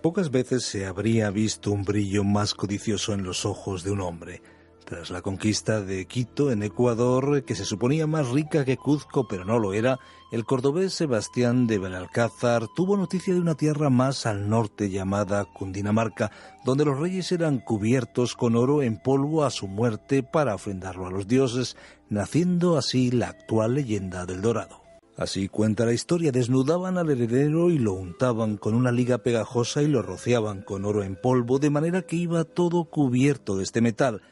Pocas veces se habría visto un brillo más codicioso en los ojos de un hombre. Tras la conquista de Quito, en Ecuador, que se suponía más rica que Cuzco, pero no lo era, el cordobés Sebastián de Belalcázar tuvo noticia de una tierra más al norte llamada Cundinamarca, donde los reyes eran cubiertos con oro en polvo a su muerte para ofrendarlo a los dioses, naciendo así la actual leyenda del Dorado. Así cuenta la historia, desnudaban al heredero y lo untaban con una liga pegajosa y lo rociaban con oro en polvo, de manera que iba todo cubierto de este metal.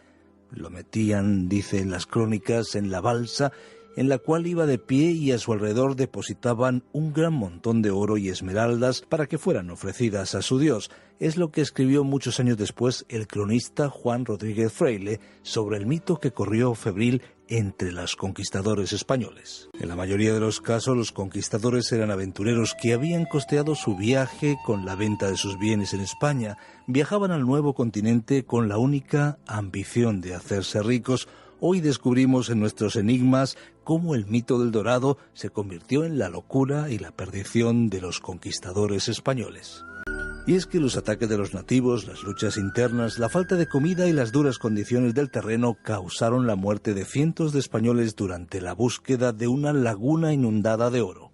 Lo metían, dicen las crónicas, en la balsa, en la cual iba de pie, y a su alrededor depositaban un gran montón de oro y esmeraldas para que fueran ofrecidas a su dios. Es lo que escribió muchos años después el cronista Juan Rodríguez Freile sobre el mito que corrió febril entre los conquistadores españoles. En la mayoría de los casos, los conquistadores eran aventureros que habían costeado su viaje con la venta de sus bienes en España. Viajaban al nuevo continente con la única ambición de hacerse ricos. Hoy descubrimos en nuestros enigmas cómo el mito del Dorado se convirtió en la locura y la perdición de los conquistadores españoles. Y es que los ataques de los nativos, las luchas internas, la falta de comida y las duras condiciones del terreno causaron la muerte de cientos de españoles durante la búsqueda de una laguna inundada de oro.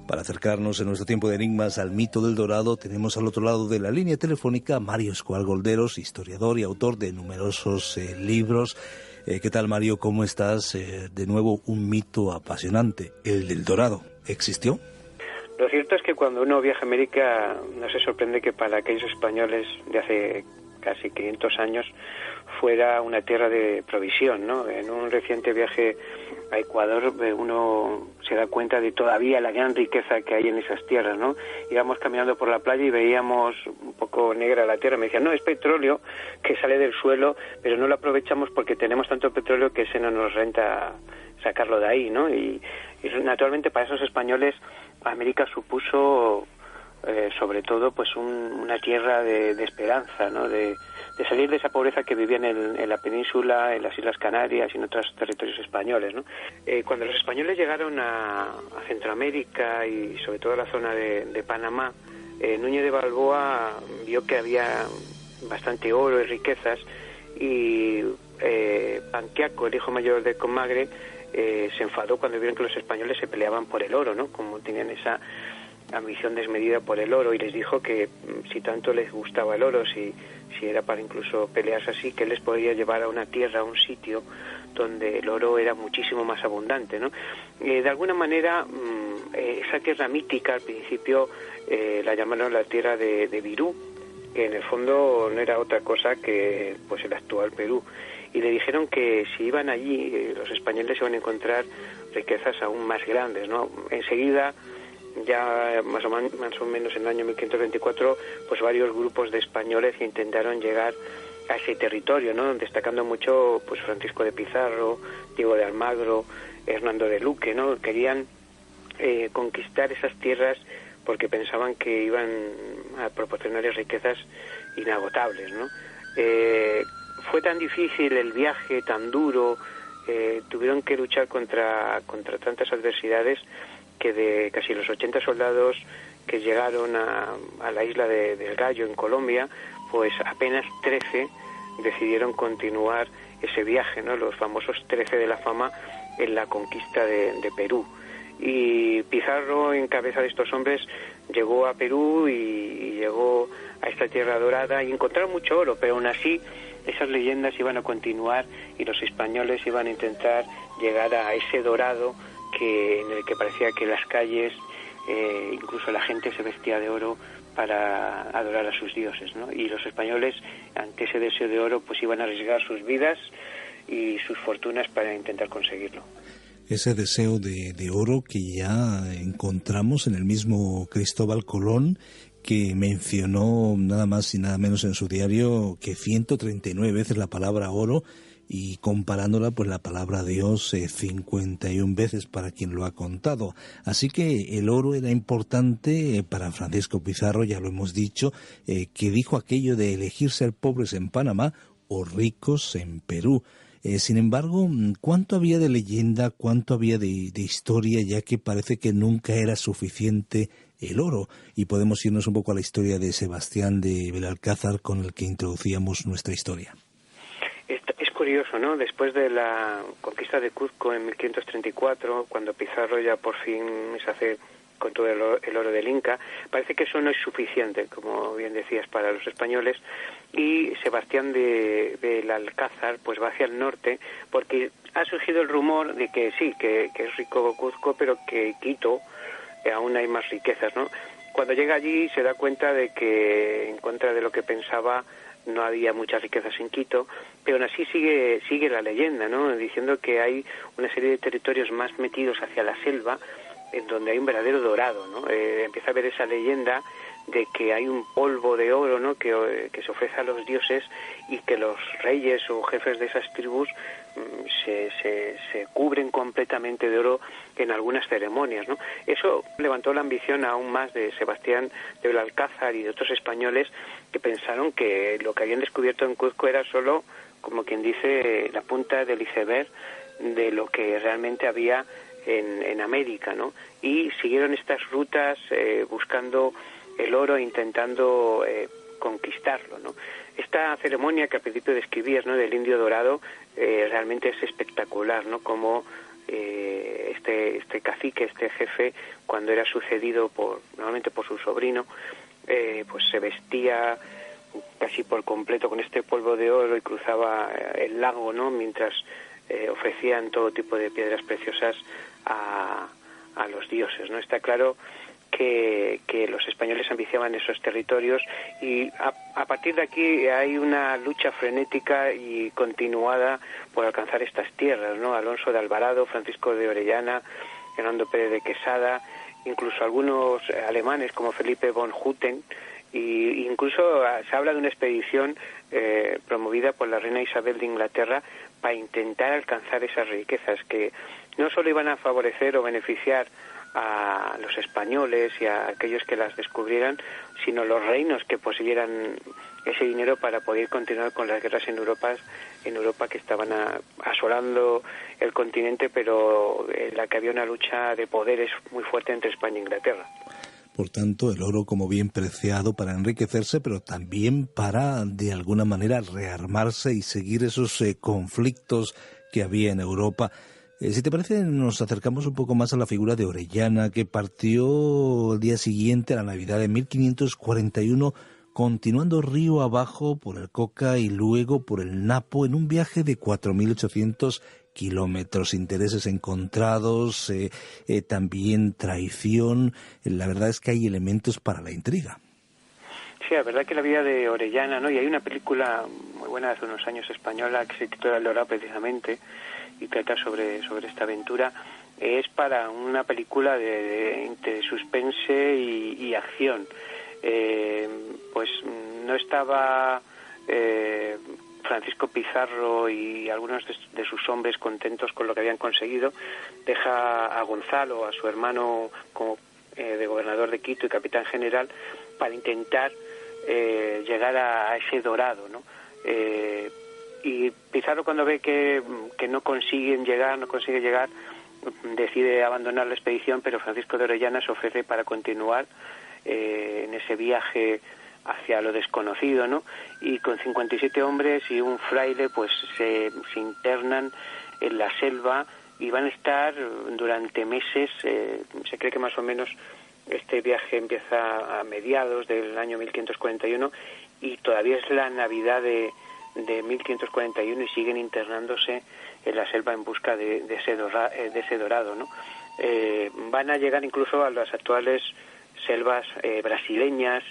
Para acercarnos en nuestro tiempo de enigmas al mito del Dorado, tenemos al otro lado de la línea telefónica a Mario Escobar Golderos, historiador y autor de numerosos libros. ¿Qué tal, Mario? ¿Cómo estás? De nuevo, un mito apasionante, el del Dorado. ¿Existió? Lo cierto es que cuando uno viaja a América no se sorprende que para aquellos españoles de hace casi 500 años fuera una tierra de provisión, ¿no? En un reciente viaje a Ecuador uno se da cuenta de todavía la gran riqueza que hay en esas tierras, ¿no? Íbamos caminando por la playa y veíamos un poco negra la tierra. Me decían, no, es petróleo que sale del suelo, pero no lo aprovechamos porque tenemos tanto petróleo que se no nos renta sacarlo de ahí, ¿no? Y naturalmente para esos españoles América supuso sobre todo pues una tierra de esperanza, ¿no? De salir de esa pobreza que vivían en la península, en las Islas Canarias y en otros territorios españoles, ¿no? Cuando los españoles llegaron a Centroamérica y sobre todo a la zona de Panamá, Núñez de Balboa vio que había bastante oro y riquezas, y Panquiaco, el hijo mayor de Comagre, se enfadó cuando vieron que los españoles se peleaban por el oro, ¿no? Como tenían esa ambición desmedida por el oro, y les dijo que si tanto les gustaba el oro, si era para incluso pelearse así, que les podría llevar a una tierra, a un sitio donde el oro era muchísimo más abundante, ¿no? De alguna manera, esa tierra mítica al principio la llamaron la tierra de Virú, que en el fondo no era otra cosa que pues el actual Perú. Y le dijeron que si iban allí, los españoles iban a encontrar riquezas aún más grandes, ¿no? Enseguida, ya más o menos en el año 1524, pues varios grupos de españoles intentaron llegar a ese territorio, ¿no? Destacando mucho pues Francisco de Pizarro, Diego de Almagro, Hernando de Luque, ¿no? Querían conquistar esas tierras porque pensaban que iban a proporcionarles riquezas inagotables, ¿no? Fue tan difícil el viaje, tan duro, tuvieron que luchar contra tantas adversidades, que de casi los 80 soldados que llegaron a la isla del Gallo, en Colombia, pues apenas 13 decidieron continuar ese viaje, ¿no? Los famosos 13 de la fama en la conquista de Perú. Y Pizarro, en cabeza de estos hombres, llegó a Perú y llegó a esta tierra dorada y encontraron mucho oro, pero aún así esas leyendas iban a continuar y los españoles iban a intentar llegar a ese dorado en el que parecía que las calles, incluso la gente se vestía de oro para adorar a sus dioses, ¿no? Y los españoles, ante ese deseo de oro, pues iban a arriesgar sus vidas y sus fortunas para intentar conseguirlo. Ese deseo de oro que ya encontramos en el mismo Cristóbal Colón, que mencionó nada más y nada menos en su diario que 139 veces la palabra oro, y comparándola pues la palabra Dios 51 veces para quien lo ha contado. Así que el oro era importante para Francisco Pizarro, ya lo hemos dicho, que dijo aquello de elegir ser pobres en Panamá o ricos en Perú. Sin embargo, ¿cuánto había de leyenda, cuánto había de historia, ya que parece que nunca era suficiente el oro? Y podemos irnos un poco a la historia de Sebastián de Belalcázar, con el que introducíamos nuestra historia. Es curioso, ¿no? Después de la conquista de Cuzco en 1534, cuando Pizarro ya por fin se hace con todo el oro del Inca, parece que eso no es suficiente, como bien decías, para los españoles, y Sebastián de Belalcázar pues va hacia el norte, porque ha surgido el rumor de que sí, que es rico Cuzco, pero que Quito aún hay más riquezas, ¿no? Cuando llega allí se da cuenta de que, en contra de lo que pensaba, no había muchas riquezas en Quito, pero aún así sigue la leyenda, ¿no? Diciendo que hay una serie de territorios más metidos hacia la selva, en donde hay un verdadero dorado, ¿no? Empieza a haber esa leyenda de que hay un polvo de oro, ¿no? que se ofrece a los dioses, y que los reyes o jefes de esas tribus se cubren completamente de oro en algunas ceremonias, ¿no? Eso levantó la ambición aún más de Sebastián de Belalcázar y de otros españoles, que pensaron que lo que habían descubierto en Cuzco era solo, como quien dice, la punta del iceberg de lo que realmente había en América, ¿no? Y siguieron estas rutas buscando el oro, intentando conquistarlo, ¿no? Esta ceremonia que al principio describías, ¿no?, del indio dorado, realmente es espectacular, ¿no? Como este cacique, este jefe, cuando era sucedido normalmente por su sobrino, pues se vestía casi por completo con este polvo de oro y cruzaba el lago, ¿no?, mientras ofrecían todo tipo de piedras preciosas a los dioses, ¿no? Está claro que los españoles ambiciaban esos territorios, y a partir de aquí hay una lucha frenética y continuada por alcanzar estas tierras, ¿no? Alonso de Alvarado, Francisco de Orellana, Hernando Pérez de Quesada, incluso algunos alemanes como Felipe von Hutten, y incluso se habla de una expedición promovida por la reina Isabel de Inglaterra para intentar alcanzar esas riquezas que no solo iban a favorecer o beneficiar a los españoles y a aquellos que las descubrieran, sino los reinos que poseyeran ese dinero para poder continuar con las guerras en Europa que estaban asolando el continente, pero en la que había una lucha de poderes muy fuerte entre España e Inglaterra. Por tanto, el oro como bien preciado para enriquecerse, pero también para, de alguna manera, rearmarse y seguir esos conflictos que había en Europa. Si te parece, nos acercamos un poco más a la figura de Orellana, que partió el día siguiente a la Navidad de 1541, continuando río abajo por el Coca y luego por el Napo, en un viaje de 4.800 kilómetros, intereses encontrados, también traición. La verdad es que hay elementos para la intriga. Sí, la verdad que la vida de Orellana, ¿no? Y hay una película muy buena de hace unos años española que se titula El Dorado precisamente, y trata sobre esta aventura. Es para una película de suspense y acción. Pues no estaba Francisco Pizarro y algunos de sus hombres contentos con lo que habían conseguido. Deja a Gonzalo, a su hermano, como de gobernador de Quito y capitán general, para intentar llegar a ese dorado, ¿no? Y Pizarro, cuando ve que no consigue llegar, decide abandonar la expedición, pero Francisco de Orellana se ofrece para continuar en ese viaje hacia lo desconocido, ¿no? Y con 57 hombres y un fraile, pues se internan en la selva y van a estar durante meses. Se cree que más o menos este viaje empieza a mediados del año 1541 y todavía es la Navidad de 1541 y siguen internándose en la selva en busca de ese dorado, ¿no? Van a llegar incluso a las actuales selvas brasileñas,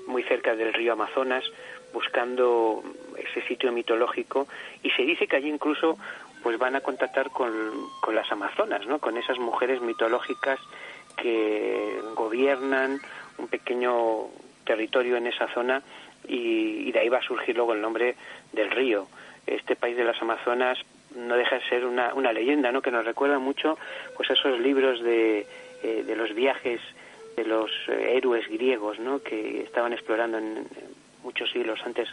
muy cerca del río Amazonas, buscando ese sitio mitológico, y se dice que allí incluso pues van a contactar con las amazonas, ¿no? Con esas mujeres mitológicas que gobiernan un pequeño territorio en esa zona, y de ahí va a surgir luego el nombre del río. Este país de las Amazonas no deja de ser una leyenda, ¿no? Que nos recuerda mucho pues esos libros de los viajes de los héroes griegos, ¿no? Que estaban explorando en muchos siglos antes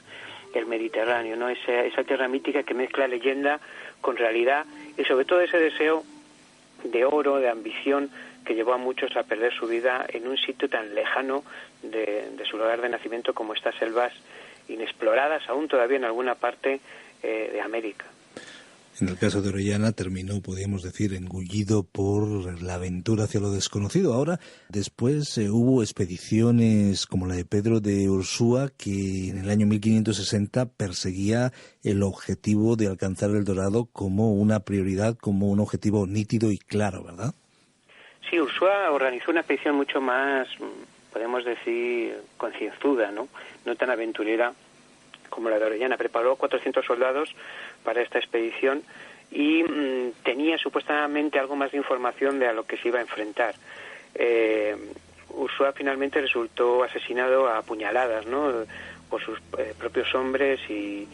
el Mediterráneo, ¿no? Esa tierra mítica que mezcla leyenda con realidad y sobre todo ese deseo de oro, de ambición, que llevó a muchos a perder su vida en un sitio tan lejano de su lugar de nacimiento como estas selvas inexploradas aún todavía en alguna parte de América. En el caso de Orellana terminó, podríamos decir, engullido por la aventura hacia lo desconocido. Ahora, después hubo expediciones como la de Pedro de Ursúa, que en el año 1560 perseguía el objetivo de alcanzar el Dorado como una prioridad, como un objetivo nítido y claro, ¿verdad? Sí, Ursúa organizó una expedición mucho más, podemos decir, concienzuda, ¿no? No tan aventurera como la de Orellana. Preparó 400 soldados para esta expedición y tenía supuestamente algo más de información de a lo que se iba a enfrentar. Ursúa finalmente resultó asesinado a puñaladas, ¿no? Por sus propios hombres y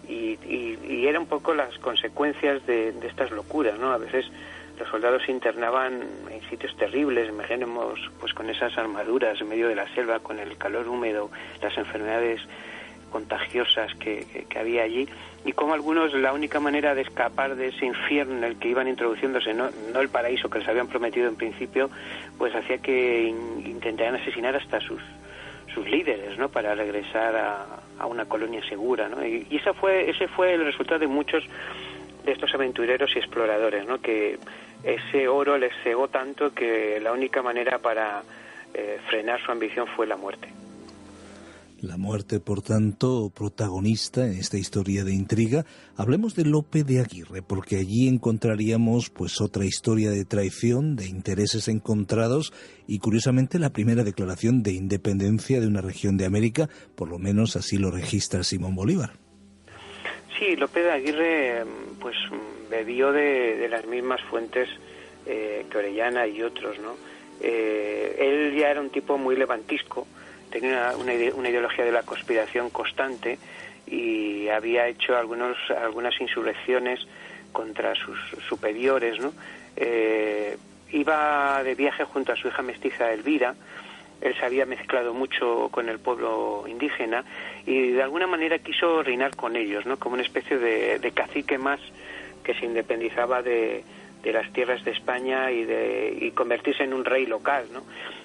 eran un poco las consecuencias de estas locuras, ¿no? A veces los soldados se internaban en sitios terribles, imaginemos pues con esas armaduras en medio de la selva, con el calor húmedo, las enfermedades contagiosas que había allí, y como algunos la única manera de escapar de ese infierno en el que iban introduciéndose, no el paraíso que les habían prometido en principio, pues hacía que intentaran asesinar hasta sus líderes, ¿no? Para regresar a una colonia segura, ¿no? Y ese fue el resultado de muchos de estos aventureros y exploradores, ¿no? Que ese oro les cegó tanto que la única manera para frenar su ambición fue la muerte. La muerte, por tanto, protagonista en esta historia de intriga. Hablemos de Lope de Aguirre, porque allí encontraríamos pues otra historia de traición, de intereses encontrados y, curiosamente, la primera declaración de independencia de una región de América, por lo menos así lo registra Simón Bolívar. Sí, Lope de Aguirre pues bebió de las mismas fuentes que Orellana y otros, ¿no? Él ya era un tipo muy levantisco, tenía una ideología de la conspiración constante y había hecho algunas insurrecciones contra sus superiores, ¿no? Iba de viaje junto a su hija mestiza Elvira. Él se había mezclado mucho con el pueblo indígena y de alguna manera quiso reinar con ellos, ¿no? Como una especie de cacique más que se independizaba de las tierras de España y convertirse en un rey local, ¿no?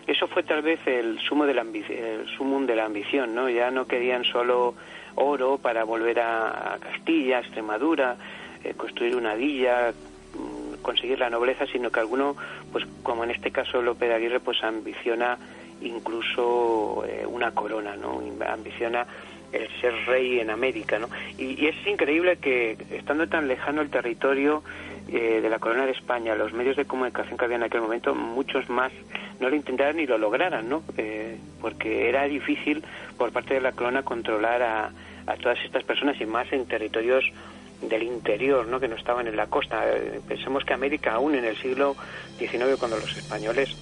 Eso fue tal vez el sumum de la ambición, ¿no? Ya no querían solo oro para volver a Castilla, a Extremadura, construir una villa, conseguir la nobleza, sino que alguno, pues como en este caso Lope de Aguirre, pues ambiciona incluso una corona, ¿no? Ambiciona el ser rey en América, ¿no? Y es increíble que, estando tan lejano el territorio de la corona de España, los medios de comunicación que había en aquel momento, muchos más no lo intentaran ni lo lograran, ¿no? Porque era difícil por parte de la corona controlar a todas estas personas y más en territorios del interior, ¿no? Que no estaban en la costa. Pensemos que América, aún en el siglo XIX, cuando los españoles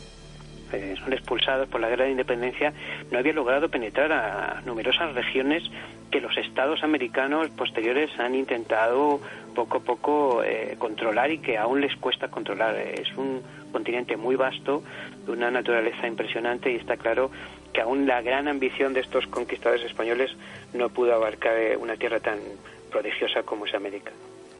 son expulsados por la guerra de independencia, no había logrado penetrar a numerosas regiones que los estados americanos posteriores han intentado poco a poco controlar y que aún les cuesta controlar. Es un continente muy vasto, de una naturaleza impresionante, y está claro que aún la gran ambición de estos conquistadores españoles no pudo abarcar una tierra tan prodigiosa como es América.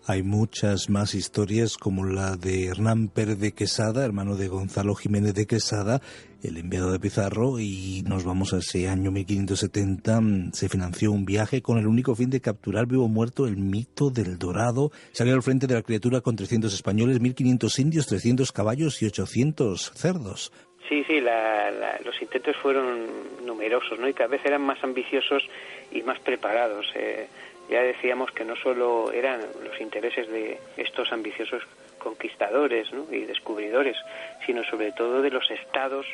Hay muchas más historias como la de Hernán Pérez de Quesada, hermano de Gonzalo Jiménez de Quesada, el enviado de Pizarro, y nos vamos a ese año 1570. Se financió un viaje con el único fin de capturar vivo o muerto el mito del Dorado. Salió al frente de la criatura con 300 españoles, 1.500 indios, 300 caballos y 800 cerdos. Sí, los intentos fueron numerosos, ¿no? Y cada vez eran más ambiciosos y más preparados. Ya decíamos que no solo eran los intereses de estos ambiciosos conquistadores, ¿no? Y descubridores, sino sobre todo de los estados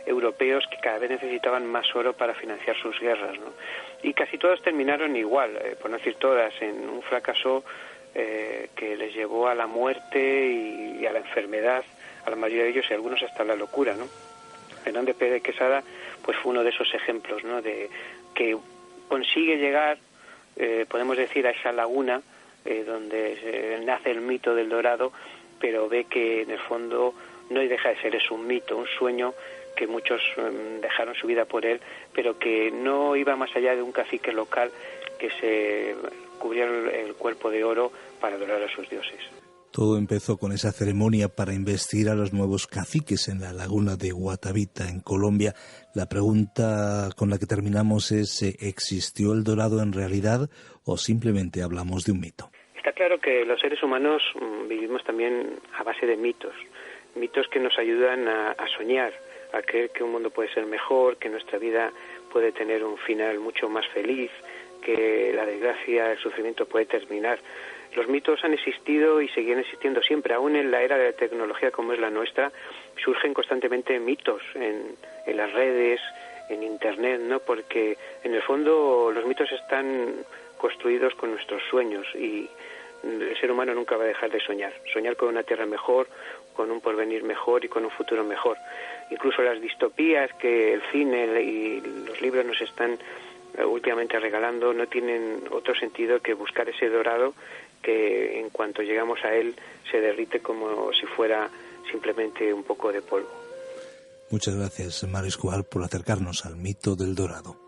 europeos que cada vez necesitaban más oro para financiar sus guerras, ¿no? Y casi todas terminaron igual, por no decir todas, en un fracaso que les llevó a la muerte y a la enfermedad, a la mayoría de ellos, y algunos hasta la locura, ¿no? Hernández Pérez de Quesada pues fue uno de esos ejemplos, ¿no? De que consigue llegar, podemos decir, a esa laguna donde nace el mito del Dorado, pero ve que en el fondo no deja de ser un mito, un sueño que muchos dejaron su vida por él, pero que no iba más allá de un cacique local que se cubría el cuerpo de oro para adorar a sus dioses. Todo empezó con esa ceremonia para investir a los nuevos caciques en la laguna de Guatavita, en Colombia. La pregunta con la que terminamos es, ¿existió el dorado en realidad o simplemente hablamos de un mito? Está claro que los seres humanos vivimos también a base de mitos que nos ayudan a soñar, a creer que un mundo puede ser mejor, que nuestra vida puede tener un final mucho más feliz, que la desgracia, el sufrimiento puede terminar. Los mitos han existido y seguirán existiendo siempre. Aún en la era de la tecnología como es la nuestra, surgen constantemente mitos en las redes, en Internet, ¿no? Porque en el fondo los mitos están construidos con nuestros sueños y el ser humano nunca va a dejar de soñar. Soñar con una tierra mejor, con un porvenir mejor y con un futuro mejor. Incluso las distopías que el cine y los libros nos están últimamente regalando no tienen otro sentido que buscar ese dorado que en cuanto llegamos a él se derrite como si fuera simplemente un poco de polvo. Muchas gracias, Mario Escobar, por acercarnos al mito del dorado.